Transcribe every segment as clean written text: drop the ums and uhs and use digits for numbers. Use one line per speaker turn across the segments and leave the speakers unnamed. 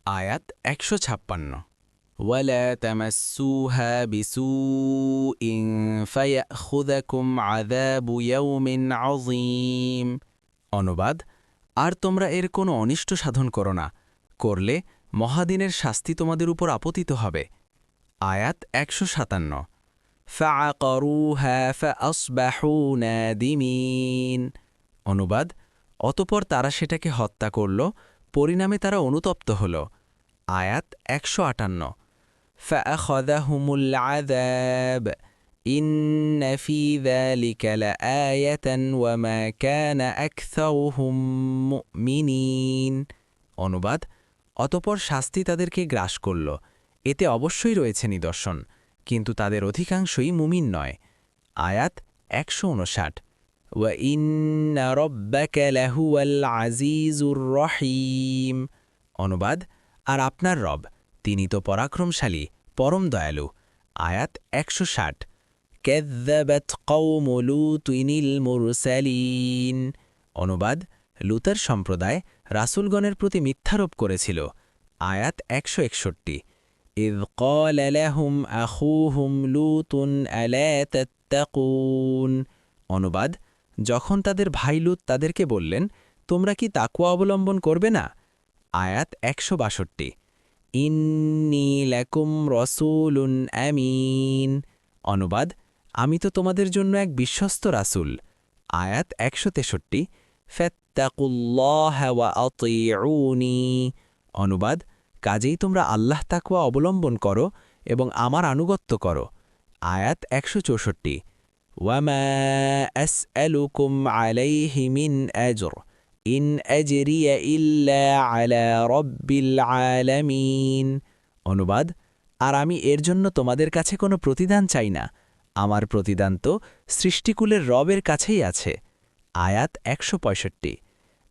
আয়াত ১৫৬ ওয়ালা তামাসসুহা বিসুইন ফায়াখুযাকুম আযাবু ইয়াউমিন আযীম। অনুবাদ, আর তোমরা এর কোনো অনিষ্ট সাধন করো না, করলে মহাদিনের শাস্তি তোমাদের উপর আপতিত হবে। আয়াত ১৫৭ ফাআকারুহা ফাআসবাহু নাদিমিন। অনুবাদ, অতঃপর তারা সেটাকে হত্যা করল, পরিণামে তারা অনুতপ্ত হল। আয়াত ১৫৮ ফাআখাযাহুমুল আযাব ইন্না ফী যালিকা লাআয়াতান ওয়া মা কানা আকসারুহুম মুমিনিন। অনুবাদ, অতঃপর শাস্তি তাদেরকে গ্রাস করল, এতে অবশ্যই রয়েছে নিদর্শন, কিন্তু তাদের অধিকাংশই মুমিন নয়। আয়াত ১৫৯ ওয়া ইন্না রাব্বাকা লাহুয়াল আজিজুর রহিম। অনুবাদ, আর আপনার রব, তিনি তো পরাক্রমশালী, পরম দয়ালু। আয়াত ১৬০ কাযযাবাত কওমু লূতিনিল মুরসালিন। অনুবাদ, লূতের সম্প্রদায় রাসূলগণের প্রতি মিথ্যারোপ করেছিল। আয়াত ১৬১ ইয ক্বাল লাহুম আখূহুম লূতুন আলা তাত্তাকুন। অনুবাদ, যখন তাদের ভাই লূত তাদেরকে বললেন, তোমরা কি তাকওয়া অবলম্বন করবে না? আয়াত ১৬২ ইন্নী লাকুম রাসূলুন আমিন। অনুবাদ, আমি তো তোমাদের জন্য এক বিশ্বস্ত রাসূল। আয়াত ১৬৩ ফাত্তাকুল্লাহা ওয়া আতিউনি। অনুবাদ, কাজেই তোমরা আল্লাহ তাকওয়া অবলম্বন করো এবং আমার আনুগত্য করো। আয়াত ১৬৪ ওয়ামা আসআলুকুম আলাইহি মিন আজর ইন আজরিয়া ইল্লা আলা রাব্বিল আলামিন। অনুবাদ, আর আমি এর জন্য তোমাদের কাছে কোনো প্রতিদান চাই না, আমার প্রতিদান তো সৃষ্টিকুলের রবের কাছেই আছে। আয়াত ১৬৫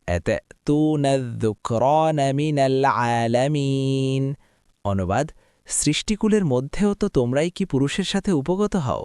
আতাতুনায যুকরানা মিনাল আলামিন। অনুবাদ, সৃষ্টিকুলের মধ্যেও তো তোমরাই কি পুরুষের সাথে উপগত হও?